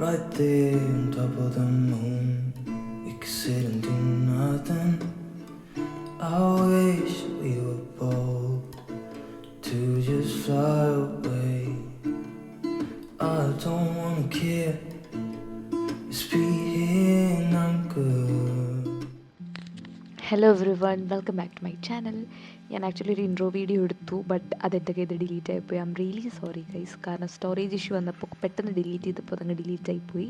right there on top of the moon. We could sit and do nothing. I wish we were bold to just fly away. I don't wanna care, just be here and I'm good. Hello everyone, welcome back to my channel. ഞാൻ actually ഒരു intro video എടുത്തു, but അതെൻ്റെ കയ്യിൽ delete ആയിപ്പോയി. I'm really sorry guys, കാരണം storage issue വന്നപ്പോൾ പെട്ടെന്ന് delete ചെയ്തപ്പോൾ അതങ്ങ് ഡിലീറ്റ് ആയിപ്പോയി.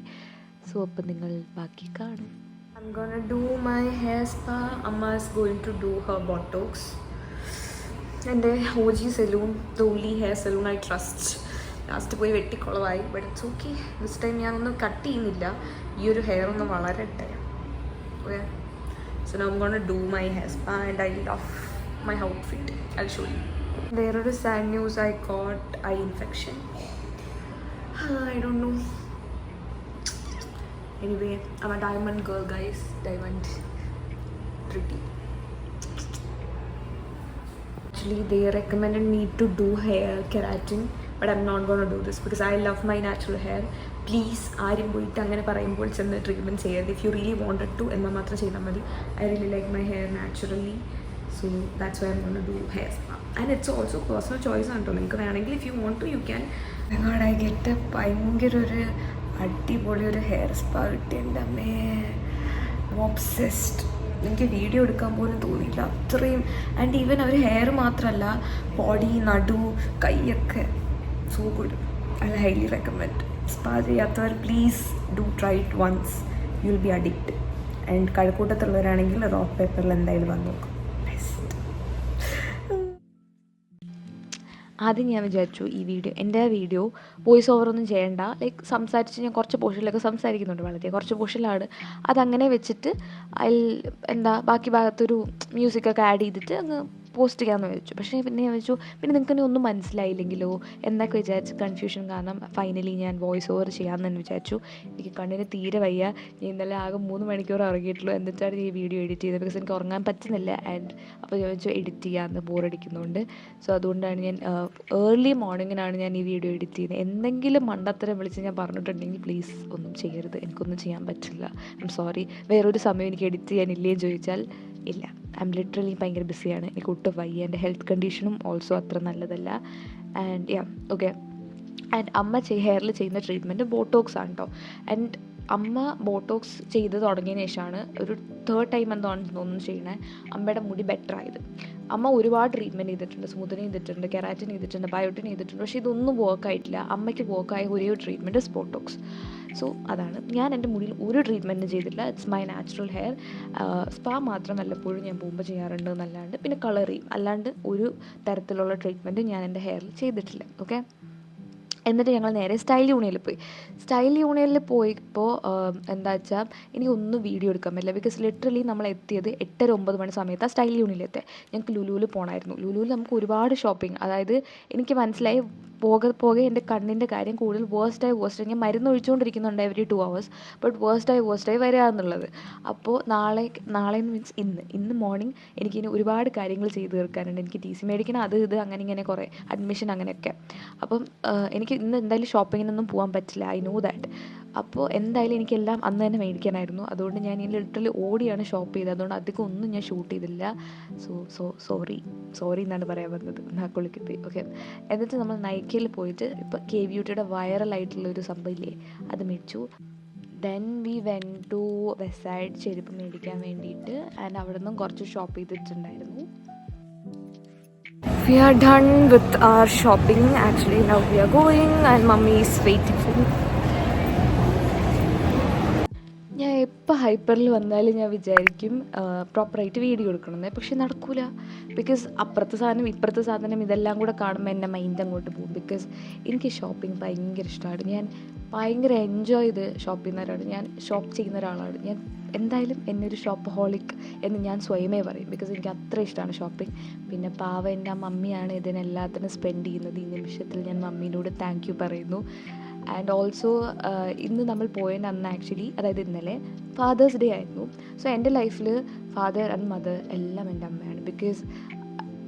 സോ അപ്പം നിങ്ങൾ ബാക്കി കാണും. I'm gonna do my hair spa. Amma is going to do her botox. And the OG saloon, the only hair saloon I trust. Last പോയി വെട്ടിക്കുളവായി, but it's okay. This time ഞാനൊന്നും cut ചെയ്യുന്നില്ല, ഈ ഒരു ഹെയർ ഒന്ന് വളരട്ടെ. Okay, so now I'm gonna do my hair spa and I love my outfit. I show you. വേറൊരു sad news, I got eye infection. I don't know. Anyway, I'm a diamond girl, guys. Diamond. Pretty. Actually, they recommended me to do hair keratin, but I'm not going to do this because I love my natural hair. Please, ആരും പോയിട്ട് അങ്ങനെ പറയുമ്പോൾ ചെന്ന് treatment ചെയ്യരുത്. If you really wanted to എന്നാൽ മാത്രം ചെയ്താൽ മതി. I really like my hair naturally, so that's why I'm gonna do hair spa. And it's also personal choice ആണ് കേട്ടോ. നിങ്ങൾക്ക് വേണമെങ്കിൽ if you want to you can. I get ഭയങ്കര ഒരു അടിപൊളി ഒരു ഹെയർ സ്പാ കിട്ടി. എൻ്റെ അമ്മേ, ഒബ്സെസ്ഡ്. എനിക്ക് വീഡിയോ എടുക്കാൻ പോലും തോന്നിയില്ല അത്രയും. ആൻഡ് ഈവൻ അവർ ഹെയർ മാത്രമല്ല, ബോഡി, നടു, കൈയൊക്കെ so good. I highly recommend. Spa ചെയ്യാത്തവർ please do try it once, you will be addict. And കഴക്കൂട്ടത്തുള്ളവരാണെങ്കിൽ റോക്ക് പേപ്പറിൽ എന്തായാലും വന്ന് നോക്കും. ആദ്യം ഞാൻ വിചാരിച്ചു എൻ്റെ വീഡിയോ വോയിസ് ഓവറൊന്നും ചെയ്യേണ്ട, ലൈക്ക് സംസാരിച്ച് ഞാൻ കുറച്ച് പോർഷനിലൊക്കെ സംസാരിക്കുന്നുണ്ട്, വളരെ കുറച്ച് പോർഷനിലാണ്, അതങ്ങനെ വെച്ചിട്ട് അതിൽ ബാക്കി ഭാഗത്തൊരു മ്യൂസിക്കൊക്കെ ആഡ് ചെയ്തിട്ട് അങ്ങ് പോസ്റ്റ് ചെയ്യാമെന്ന് വിചാരിച്ചു. പക്ഷേ പിന്നെ ഞാൻ വിചാരിച്ചു, പിന്നെ നിങ്ങൾക്ക് ഒന്നും മനസ്സിലായില്ലെങ്കിലോ എന്നൊക്കെ വിചാരിച്ച് കൺഫ്യൂഷൻ കാരണം ഫൈനലി ഞാൻ വോയിസ് ഓവർ ചെയ്യാമെന്ന് തന്നെ വിചാരിച്ചു. എനിക്ക് കണ്ണിന് തീരെ വയ്യ. ഞാൻ ഇന്നലെ ആകെ 3 മണിക്കൂർ ഇറങ്ങിയിട്ടുള്ളൂ, എന്നിട്ടാണ് ഈ വീഡിയോ എഡിറ്റ് ചെയ്തത്. ബിക്കോസ് എനിക്ക് ഉറങ്ങാൻ പറ്റുന്നില്ല. ആൻഡ് അപ്പോൾ ഞാൻ വിചാരിച്ചു എഡിറ്റ് ചെയ്യാമെന്ന്, ബോറടിക്കുന്നുണ്ട്. സോ അതുകൊണ്ടാണ് ഞാൻ ഏർലി മോർണിംഗിനാണ് ഞാൻ ഈ വീഡിയോ എഡിറ്റ് ചെയ്യുന്നത്. എന്തെങ്കിലും മണ്ടത്തരം വിളിച്ച് ഞാൻ പറഞ്ഞിട്ടുണ്ടെങ്കിൽ പ്ലീസ് ഒന്നും ചെയ്യരുത്, എനിക്കൊന്നും ചെയ്യാൻ പറ്റില്ല. I am sorry. വേറൊരു സമയം എനിക്ക് എഡിറ്റ് ചെയ്യാനില്ലേ ചോദിച്ചാൽ ഇല്ല. ഐ എം ലിറ്ററലി ഭയങ്കര ബിസിയാണ്, എനിക്ക് ഒട്ടും വയ്യ. എൻ്റെ ഹെൽത്ത് കണ്ടീഷനും ഓൾസോ അത്ര നല്ലതല്ല. And yeah okay. ആൻഡ് അമ്മ ഹെയറിൽ ചെയ്യുന്ന ട്രീറ്റ്മെൻറ്റ് ബോട്ടോക്സ് ആണ് കേട്ടോ. ആൻഡ് അമ്മ ബോട്ടോക്സ് ചെയ്ത് തുടങ്ങിയതിന് ശേഷമാണ് ഒരു 3rd ടൈം എന്താണെന്ന് തോന്നുന്നു ചെയ്യണേ, അമ്മയുടെ മുടി ബെറ്റർ ആയത്. അമ്മ ഒരുപാട് ട്രീറ്റ്മെൻറ്റ് ചെയ്തിട്ടുണ്ട്, സ്മൂത്തനിങ് ചെയ്തിട്ടുണ്ട്, കെരാറ്റിൻ ചെയ്തിട്ടുണ്ട്, ബയോട്ടിൻ ചെയ്തിട്ടുണ്ട്. പക്ഷേ ഇതൊന്നും വർക്കായിട്ടില്ല. അമ്മയ്ക്ക് വർക്കായ ഒരേ ഒരു ട്രീറ്റ്മെൻറ്റ് ബോട്ടോക്സ്. സോ അതാണ്. ഞാൻ എൻ്റെ മുടിയിൽ ഒരു ട്രീറ്റ്മെൻറ്റും ചെയ്തിട്ടില്ല. It's my natural hair. Spa മാത്രം വല്ലപ്പോഴും ഞാൻ പോകുമ്പോൾ ചെയ്യാറുണ്ട് എന്നല്ലാണ്ട്, പിന്നെ കളർ ചെയ്യും. അല്ലാണ്ട് ഒരു തരത്തിലുള്ള ട്രീറ്റ്മെൻറ്റ് ഞാൻ എൻ്റെ ഹെയറിൽ ചെയ്തിട്ടില്ല. ഓക്കെ. എന്നിട്ട് ഞങ്ങൾ നേരെ സ്റ്റൈൽ യൂണിയനിൽ പോയി. സ്റ്റൈൽ യൂണിയനിൽ പോയപ്പോൾ എന്താ വെച്ചാൽ എനിക്കൊന്നും വീഡിയോ എടുക്കാൻ പറ്റില്ല. ബിക്കോസ് ലിറ്ററലി നമ്മൾ എത്തിയത് 8-9 മണി സമയത്താണ് സ്റ്റൈൽ യൂണിയനിൽ എത്തിയത്. ഞങ്ങൾക്ക് ലുലുവിൽ പോകണമായിരുന്നു. ലുലുവിൽ നമുക്ക് ഒരുപാട് ഷോപ്പിംഗ്, അതായത് എനിക്ക് മനസ്സിലായി പോകെ എൻ്റെ കണ്ണിൻ്റെ കാര്യം കൂടുതൽ വേഴ്സ്റ്റായി ഞാൻ മരുന്ന് ഒഴിച്ചുകൊണ്ടിരിക്കുന്നുണ്ട് എവറി 2 hours, ബട്ട് വേഴ്സ്റ്റായി വരിക എന്നുള്ളത്. അപ്പോൾ നാളെ മീൻസ് ഇന്ന് മോർണിംഗ് എനിക്കിനി ഒരുപാട് കാര്യങ്ങൾ ചെയ്ത് തീർക്കാനുണ്ട്. എനിക്ക് TC മേടിക്കണം, അത് ഇത് അങ്ങനെ ഇങ്ങനെ കുറേ അഡ്മിഷൻ അങ്ങനെയൊക്കെ. അപ്പം എനിക്ക് ഇന്ന് എന്തായാലും ഷോപ്പിങ്ങിനൊന്നും പോകാൻ പറ്റില്ല, ഐ നോ ദാറ്റ്. അപ്പോൾ എന്തായാലും എനിക്കെല്ലാം അന്ന് തന്നെ മേടിക്കാനായിരുന്നു. അതുകൊണ്ട് ഞാൻ ഈ ലിറ്ററലി ഓടിയാണ് ഷോപ്പ് ചെയ്തത്. അതുകൊണ്ട് അധികം ഒന്നും ഞാൻ ഷൂട്ട് ചെയ്തില്ല. സോറി എന്നാണ് പറയാൻ വന്നത്, നാക്കുളിക്ക്. ഓക്കെ. എന്നിട്ട് നമ്മൾ നൈക്കയിൽ പോയിട്ട് ഇപ്പോൾ K-Beautyയുടെ വൈറലായിട്ടുള്ളൊരു സംഭവമില്ലേ, അത് മേടിച്ചു. Then we went to West Side ചെരുപ്പ് മേടിക്കാൻ വേണ്ടിയിട്ട്. ആൻഡ് അവിടെ നിന്നും കുറച്ച് ഷോപ്പ് ചെയ്തിട്ടുണ്ടായിരുന്നു. We are done with our shopping. Actually, now we are going and mummy is waiting for me. ഞാൻ എപ്പോൾ ഹൈപ്പറിൽ വന്നാലും ഞാൻ വിചാരിക്കും പ്രോപ്പറായിട്ട് വീഡിയോ എടുക്കണമെന്ന്. പക്ഷെ നടക്കൂല. ബിക്കോസ് അപ്പുറത്തെ സാധനം ഇപ്പുറത്തെ സാധനം ഇതെല്ലാം കൂടെ കാണുമ്പോൾ എൻ്റെ മൈൻഡ് അങ്ങോട്ട് പോകും. ബിക്കോസ് എനിക്ക് ഷോപ്പിംഗ് ഭയങ്കര ഇഷ്ടമാണ്. ഞാൻ ഭയങ്കര എൻജോയ് ചെയ്ത് ഷോപ്പ് ചെയ്യുന്ന ഒരാളാണ്. ഞാൻ എന്തായാലും എന്നെ ഒരു ഷോപ്പ് ഹോളിക് എന്ന് ഞാൻ സ്വയമേ പറയും. ബിക്കോസ് എനിക്ക് അത്ര ഇഷ്ടമാണ് ഷോപ്പിംഗ്. പിന്നെ പാവ എൻ്റെ മമ്മിയാണ് ഇതിനെല്ലാത്തിനും സ്പെൻഡ് ചെയ്യുന്നത്. ഈ നിമിഷത്തിൽ ഞാൻ മമ്മീനോട് താങ്ക് യു പറയുന്നു. ആൻഡ് ഓൾസോ ഇന്ന് നമ്മൾ പോയതിൻ്റെ അന്ന് ആക്ച്വലി, അതായത് ഇന്നലെ ഫാദേഴ്സ് ഡേ ആയിരുന്നു. സോ എൻ്റെ ലൈഫിൽ ഫാദർ ആൻഡ് മദർ എല്ലാം എൻ്റെ അമ്മയാണ്. ബിക്കോസ്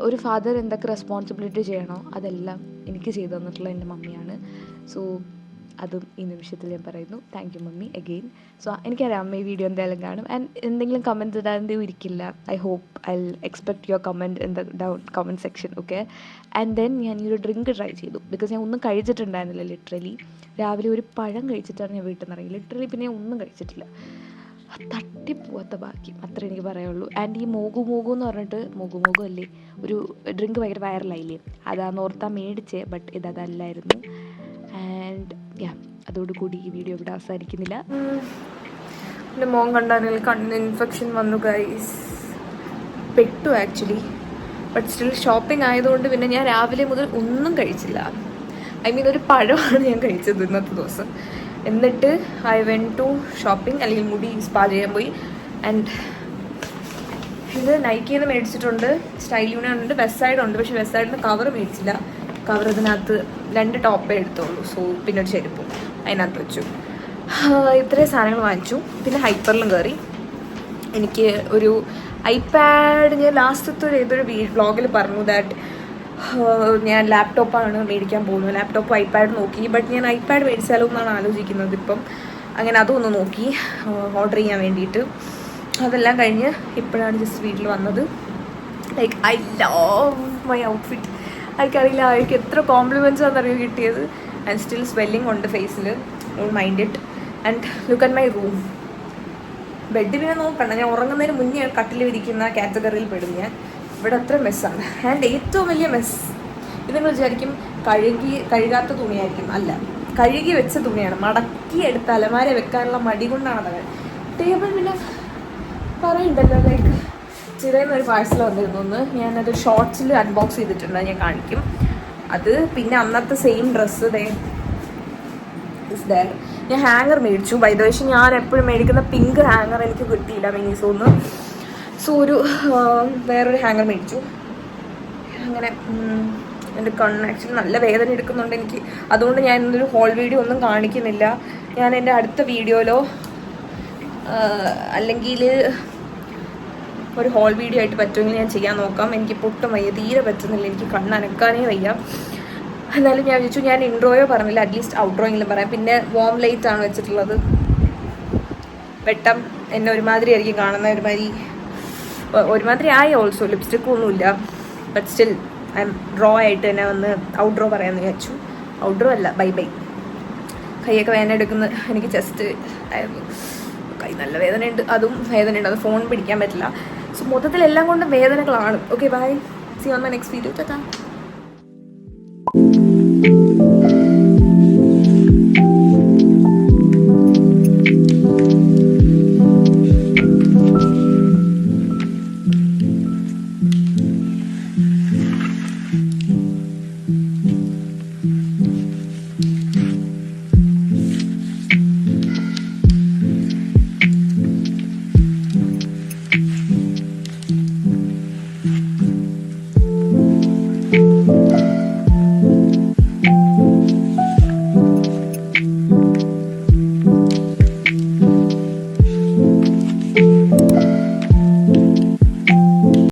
ഒരു ഫാദർ എന്തൊക്കെ റെസ്പോൺസിബിലിറ്റി ചെയ്യണോ അതെല്ലാം എനിക്ക് ചെയ്തു തന്നിട്ടുള്ള എൻ്റെ മമ്മിയാണ്. സോ അതും ഈ നിമിഷത്തിൽ ഞാൻ പറയുന്നു. Thank you mummy again. So എനിക്കറിയാം അമ്മ ഈ വീഡിയോ എന്തായാലും കാണും ആൻഡ് എന്തെങ്കിലും കമൻറ്റ് ഇടാതെയും ഇരിക്കില്ല. I hope I expect your comment in the down comment section. Okay. And then ഞാൻ ഈ ഒരു ഡ്രിങ്ക് ട്രൈ ചെയ്തു. ബിക്കോസ് ഞാൻ ഒന്നും കഴിച്ചിട്ടുണ്ടായിരുന്നില്ല. ലിറ്ററലി രാവിലെ ഒരു പഴം കഴിച്ചിട്ടാണ് ഞാൻ വീട്ടിൽ നിന്ന് ഇറങ്ങി. ലിറ്ററലി പിന്നെ ഞാൻ ഒന്നും കഴിച്ചിട്ടില്ല. തട്ടിപ്പോവാത്ത ഭാഗ്യം, അത്ര എനിക്ക് പറയുള്ളൂ. ആൻഡ് ഈ മോഗു എന്ന് പറഞ്ഞിട്ട് മോഗു അല്ലേ, ഒരു ഡ്രിങ്ക് ഭയങ്കര വൈറലായില്ലേ, അതാന്ന് ഓർത്താ മേടിച്ചേ. ബട്ട് ഇതല്ലായിരുന്നു. ആൻഡ് യാ, അതോടുകൂടി ഈ വീഡിയോ ഇവിടെ അവസാനിക്കുന്നില്ല. എൻ്റെ മോൻ കണ്ടാണെങ്കിൽ കണ്ണിന് ഇൻഫെക്ഷൻ വന്നു ഗൈസ്, പെട്ടു ആക്ച്വലി. ബട്ട് സ്റ്റിൽ ഷോപ്പിംഗ് ആയതുകൊണ്ട് പിന്നെ ഞാൻ രാവിലെ മുതൽ ഒന്നും കഴിച്ചില്ല. ഐ മീൻ ഒരു പഴമാണ് ഞാൻ കഴിച്ചത് ഇന്നത്തെ ദിവസം. എന്നിട്ട് ഐ വെൻറ്റ് ടു ഷോപ്പിംഗ്, അല്ലെങ്കിൽ മുടി സ്പാ ചെയ്യാൻ പോയി. ആൻഡ് ഇത് നൈക്കിയിൽ നിന്ന് മേടിച്ചിട്ടുണ്ട്, സ്റ്റൈൽ യൂണിയൻ ഉണ്ട്, വെസ്റ്റ് സൈഡ് ഉണ്ട്. പക്ഷേ വെസ്റ്റ് സൈഡിന് കവർ മേടിച്ചില്ല. കവർ ഇതിനകത്ത് 2 ടോപ്പേ എടുത്തുള്ളൂ. സോ പിന്നെ ഒരു ചെരുപ്പും അതിനകത്ത് വെച്ചു. ഇത്രയും സാധനങ്ങൾ വാങ്ങിച്ചു. പിന്നെ ഹൈപ്പറിലും കയറി. എനിക്ക് ഒരു ഐപാഡ്, ഞാൻ ലാസ്റ്റത്തെ ഏതൊരു വ്ളോഗിൽ പറഞ്ഞു ദാറ്റ് ഞാൻ ലാപ്ടോപ്പാണ് മേടിക്കാൻ പോകുന്നത്. ലാപ്ടോപ്പ് ഐപാഡ് നോക്കി. ബട്ട് ഞാൻ ഐപാഡ് മേടിച്ചാലോ എന്നാണ് ആലോചിക്കുന്നത് ഇപ്പം. അങ്ങനെ അതും ഒന്ന് നോക്കി ഓർഡർ ചെയ്യാൻ വേണ്ടിയിട്ട്. അതെല്ലാം കഴിഞ്ഞ് ഇപ്പോഴാണ് ജസ്റ്റ് വീട്ടിൽ വന്നത്. Like I love my outfit. എനിക്കറിയില്ല എനിക്ക് എത്ര കോംപ്ലിമെൻറ്റ്സ് ആണെന്നറിയോ കിട്ടിയത്. ആൻഡ് സ്റ്റിൽ സ്വെല്ലിംഗ് ഉണ്ട് ഫേസിൽ, don't mind it. And look at my room. Bed പിന്നെ നോക്കണ്ട, ഞാൻ ഉറങ്ങുന്നതിന് മുന്നേ കട്ടിൽ വിരിക്കുന്ന കാറ്റഗറിയിൽ പെടും ഞാൻ. ഇവിടെ അത്ര മെസ്സാണ്. ആൻഡ് ഏറ്റവും വലിയ മെസ്സ്, ഇത് നിങ്ങൾ വിചാരിക്കും കഴുകാത്ത തുണിയായിരിക്കും. അല്ല, കഴുകി വെച്ച തുണിയാണ്. മടക്കി എടുത്ത് അലമാര വെക്കാനുള്ള മടി കൊണ്ടാണ് അതൊക്കെ. ടേബിൾ പിന്നെ പറയുന്നുണ്ടല്ലോ, ലൈക്ക് ചിലയിൽ ഒരു പാഴ്സൽ വന്നിരുന്നു ഒന്ന്. ഞാനത് ഷോർട്സിൽ അൺബോക്സ് ചെയ്തിട്ടുണ്ട്, ഞാൻ കാണിക്കും അത്. പിന്നെ അന്നത്തെ സെയിം ഡ്രസ്സ് ഞാൻ ഹാങ്ങർ മേടിച്ചു. ബൈ ദ വേ, ഞാൻ എപ്പോഴും മേടിക്കുന്ന പിങ്ക് ഹാങ്ങർ എനിക്ക് കിട്ടിയില്ല മിനിസോന്ന്. സോ ഒരു വേറൊരു ഹാങ്ങർ മേടിച്ചു. അങ്ങനെ എൻ്റെ കണ്ണ് ആക്ച്വലി നല്ല വേദന എടുക്കുന്നുണ്ട് എനിക്ക്. അതുകൊണ്ട് ഞാൻ ഇന്നൊരു ഹോൾ വീഡിയോ ഒന്നും കാണിക്കുന്നില്ല. ഞാൻ എൻ്റെ അടുത്ത വീഡിയോയിലോ അല്ലെങ്കിൽ ഒരു ഹോൾ വീഡിയോ ആയിട്ട് പറ്റുമെങ്കിൽ ഞാൻ ചെയ്യാൻ നോക്കാം. എനിക്ക് പൊട്ടും വയ്യ, തീരെ പറ്റുന്നില്ല. എനിക്ക് കണ്ണനക്കാനേ വയ്യ. എന്നാലും ഞാൻ വിചാരിച്ചു ഞാൻ ഇൻട്രോയോ പറഞ്ഞില്ല, അറ്റ്ലീസ്റ്റ് ഔട്ട്രോയെങ്കിലും പറയാം. പിന്നെ വോം ലൈറ്റ് ആണ് വെച്ചിട്ടുള്ളത്. വെട്ടം എന്നെ ഒരുമാതിരി ആയിരിക്കും കാണുന്ന, ഒരുമാതിരി ആയി. ഓൾസോ ലിപ്സ്റ്റിക്കും ഒന്നുമില്ല. But still I M draw ആയിട്ട് തന്നെ വന്ന് ഔട്ട്ഡ്രോ പറയാമെന്ന് വിചാരിച്ചു. ഔട്ട്ഡ്രോ അല്ല, ബൈ. കൈയൊക്കെ വേദന എടുക്കുന്ന എനിക്ക്. ചെസ്റ്റ് കൈ നല്ല വേദനയുണ്ട്, അതും വേദനയുണ്ട്. അത് ഫോൺ പിടിക്കാൻ പറ്റില്ല. സോ മൊത്തത്തിലെല്ലാം കൊണ്ടും വേദനകളാണ്. Okay, bye. See on my next video. Tata.